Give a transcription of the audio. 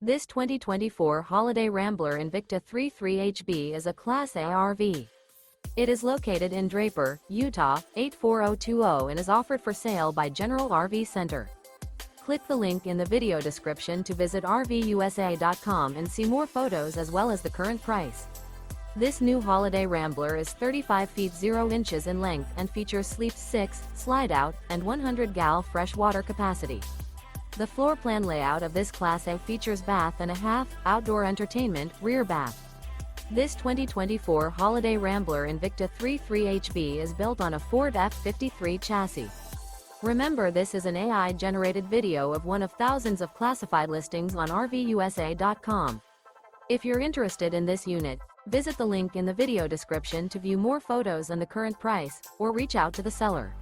This 2024 Holiday Rambler Invicta 33HB is a Class A RV. It is located in Draper, Utah, 84020 and is offered for sale by General RV Center. Click the link in the video description to visit RVUSA.com and see more photos as well as the current price. This new Holiday Rambler is 35 feet 0 inches in length and features sleep 6, slide-out, and 100 gal fresh water capacity. The floor plan layout of this Class A features bath and a half, outdoor entertainment, rear bath. This 2024 Holiday Rambler Invicta 33HB is built on a Ford F-53 chassis. Remember, this is an AI-generated video of one of thousands of classified listings on RVUSA.com. If you're interested in this unit, visit the link in the video description to view more photos and the current price, or reach out to the seller.